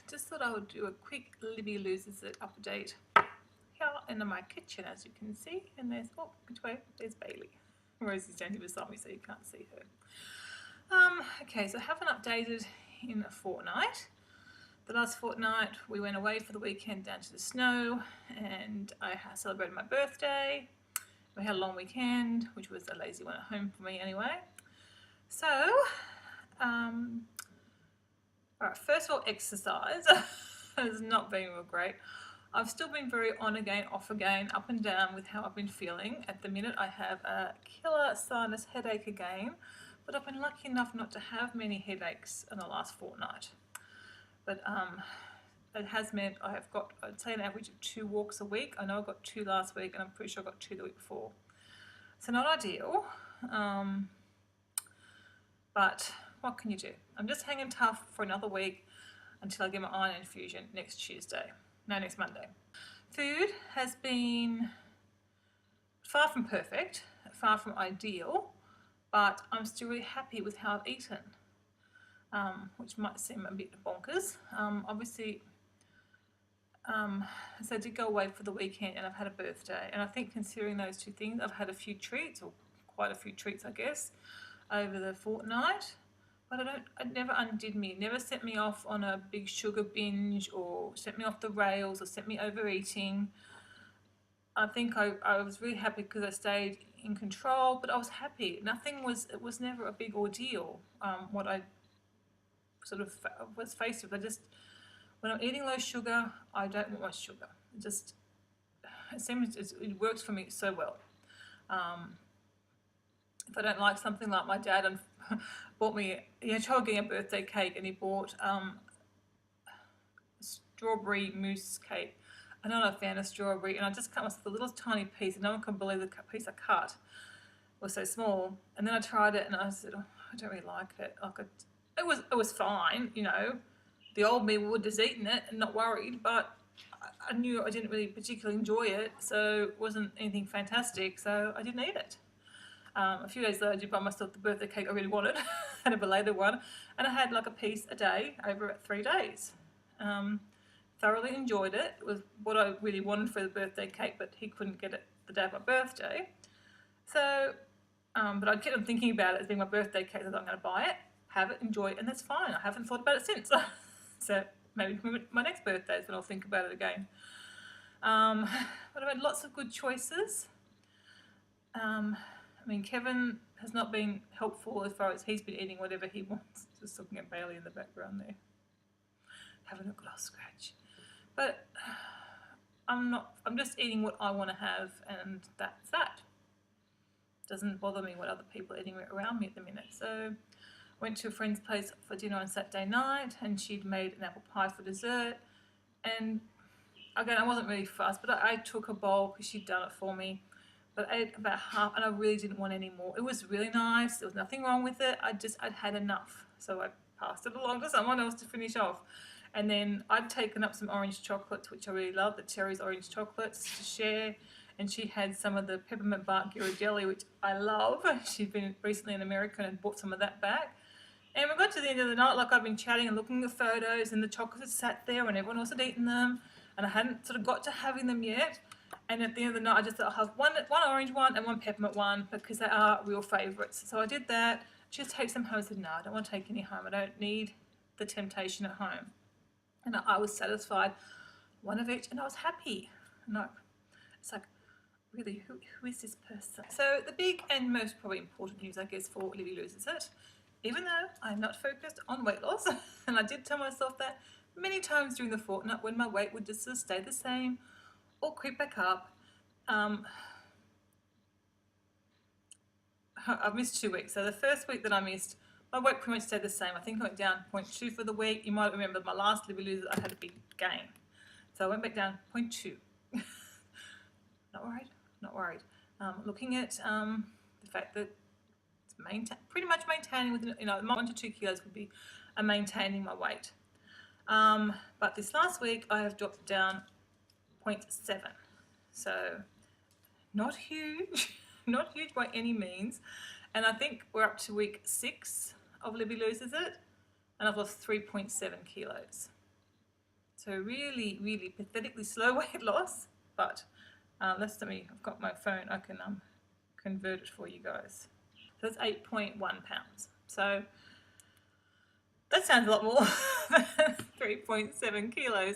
just thought I would do a quick Libby loses it update here in my kitchen, as you can see. And there's, oh, which way? There's Bailey. Rosie's down here beside me, so you can't see her. Okay, so I haven't updated in a fortnight. The last fortnight we went away for the weekend down to the snow, and I celebrated my birthday. We had a long weekend, which was a lazy one at home for me anyway. So, alright, first of all, exercise has not been real great. I've still been very on again, off again, up and down with how I've been feeling. At the minute I have a killer sinus headache again, but I've been lucky enough not to have many headaches in the last fortnight. But it has meant I have got, I'd say, an average of 2 walks a week. I know I got 2 last week, and I'm pretty sure I got 2 the week before. So not ideal, but what can you do? I'm just hanging tough for another week until I get my iron infusion next Monday. Food has been far from perfect, far from ideal, but I'm still really happy with how I've eaten, which might seem a bit bonkers. Obviously, so I did go away for the weekend, and I've had a birthday, and I think considering those 2 things, I've had a few treats, or quite a few treats I guess, over the fortnight. But it never undid me. It never sent me off on a big sugar binge, or sent me off the rails, or sent me overeating. I think I was really happy because I stayed in control, but I was happy. It was never a big ordeal, what I sort of was faced with. When I'm eating low sugar, I don't want much sugar. It works for me so well. If I don't like something, like my dad bought me, tried getting a birthday cake, and he bought strawberry mousse cake. I'm not a fan of strawberry, and I just cut myself a little tiny piece, and no one can believe the piece I cut was so small. And then I tried it, and I said, oh, I don't really like it. It was fine, The old me would have eaten it and not worried, but I knew I didn't really particularly enjoy it, so it wasn't anything fantastic, so I didn't eat it. A few days later, I did buy myself the birthday cake I really wanted, and a belated one, and I had like a piece a day over 3 days. Thoroughly enjoyed it. It was what I really wanted for the birthday cake, but he couldn't get it the day of my birthday. So, but I kept on thinking about it as being my birthday cake, that I'm going to buy it, have it, enjoy it, and that's fine. I haven't thought about it since. So maybe my next birthday is when I'll think about it again. But I've had lots of good choices. Kevin has not been helpful as far as he's been eating whatever he wants. Just looking at Bailey in the background there, having a glass scratch. But I'm just eating what I want to have, and that's that. Doesn't bother me what other people are eating around me at the minute. So went to a friend's place for dinner on Saturday night, and she'd made an apple pie for dessert. And again, I wasn't really fussed, but I took a bowl because she'd done it for me. But I ate about half, and I really didn't want any more. It was really nice. There was nothing wrong with it. I'd had enough. So I passed it along to someone else to finish off. And then I'd taken up some orange chocolates, which I really love, the Terry's orange chocolates, to share. And she had some of the peppermint bark Ghirardelli, which I love. She'd been recently in America and bought some of that back. And we got to the end of the night, like I've been chatting and looking at photos, and the chocolates sat there, and everyone else had eaten them, and I hadn't sort of got to having them yet. And at the end of the night, I just thought I'll have one orange one and one peppermint one, because they are real favourites. So I did that. Just take some home. I said, no, I don't want to take any home. I don't need the temptation at home. And I was satisfied, one of each, and I was happy. No, it's like, really, who is this person? So the big and most probably important news, I guess, for Libby Loses It, even though I'm not focused on weight loss, and I did tell myself that many times during the fortnight when my weight would just stay the same or creep back up. I've missed 2 weeks. So the first week that I missed, my weight pretty much stayed the same. I think I went down 0.2 for the week. You might remember my last Libby Loses, I had a big gain. So I went back down 0.2. Not worried. Looking at the fact that it's pretty much maintaining within, 1 to 2 kilos would be maintaining my weight. But this last week I have dropped down 0.7. So not huge, not huge by any means. And I think we're up to week 6 of Libby Loses It, and I've lost 3.7 kilos. So really, really pathetically slow weight loss, but listen to me, I've got my phone, I can convert it for you guys. So that's 8.1 pounds. So that sounds a lot more than 3.7 kilos,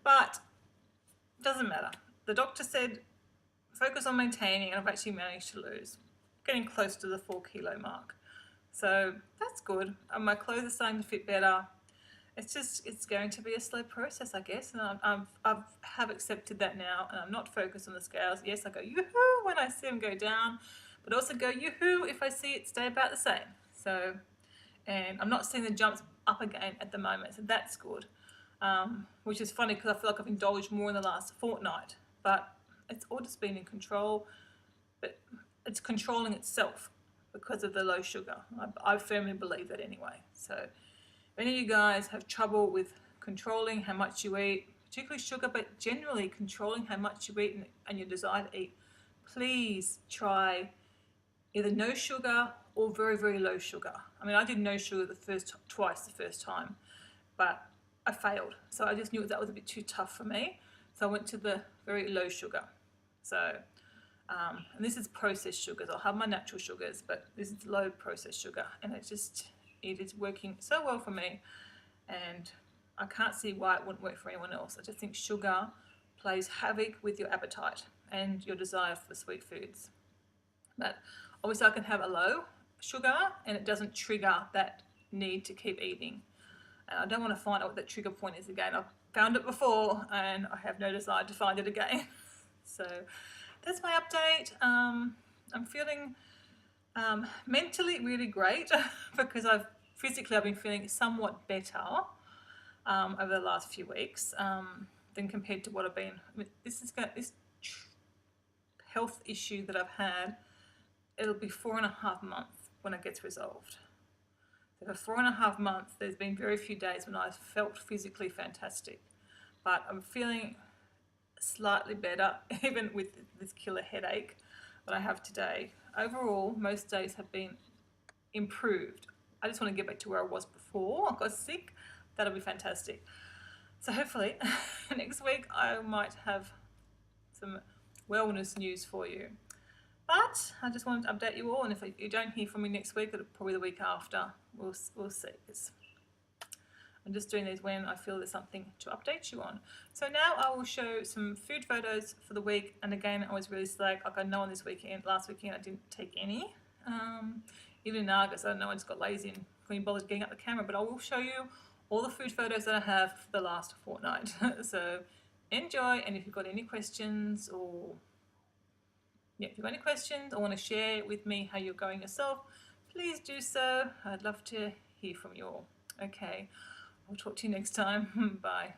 but it doesn't matter. The doctor said focus on maintaining, and I've actually managed to lose, getting close to the 4 kilo mark. So that's good. And my clothes are starting to fit better. It's going to be a slow process, I guess, and I've accepted that now, and I'm not focused on the scales. Yes, I go yoo-hoo when I see them go down, but also go yoo-hoo if I see it stay about the same. So, and I'm not seeing the jumps up again at the moment, so that's good. Which is funny because I feel like I've indulged more in the last fortnight, but it's all just been in control, but it's controlling itself because of the low sugar. I firmly believe that anyway. So if any of you guys have trouble with controlling how much you eat, particularly sugar, but generally controlling how much you eat and your desire to eat, please try either no sugar or very, very low sugar. I mean, I did no sugar twice the first time, but I failed. So I just knew that was a bit too tough for me. So I went to the very low sugar. So, and this is processed sugars. I'll have my natural sugars, but this is low processed sugar, and it is working so well for me, and I can't see why it wouldn't work for anyone else. I just think sugar plays havoc with your appetite and your desire for sweet foods. But obviously I can have a low sugar and it doesn't trigger that need to keep eating. And I don't want to find out what that trigger point is again. I've found it before and I have no desire to find it again. So that's my update. I'm feeling mentally really great because I've been feeling somewhat better over the last few weeks than compared to what I've been. I mean, this health issue that I've had, it'll be 4.5 months when it gets resolved. So for 4.5 months, there's been very few days when I've felt physically fantastic, but I'm feeling slightly better, even with this killer headache that I have today. Overall, most days have been improved. I just want to get back to where I was before I got sick. That'll be fantastic. So hopefully next week I might have some wellness news for you. But I just wanted to update you all, and if you don't hear from me next week, it'll probably the week after. We'll see. I'm just doing these when I feel there's something to update you on. So now I will show some food photos for the week, and again, I was really slack. Like I know on this weekend, last weekend I didn't take any. Even in August, I don't know, I just got lazy and couldn't bother getting up the camera, but I will show you all the food photos that I have for the last fortnight. So enjoy, and if you've got any questions or if you've got any questions or want to share with me how you're going yourself, please do so. I'd love to hear from you all. Okay, I'll talk to you next time. Bye.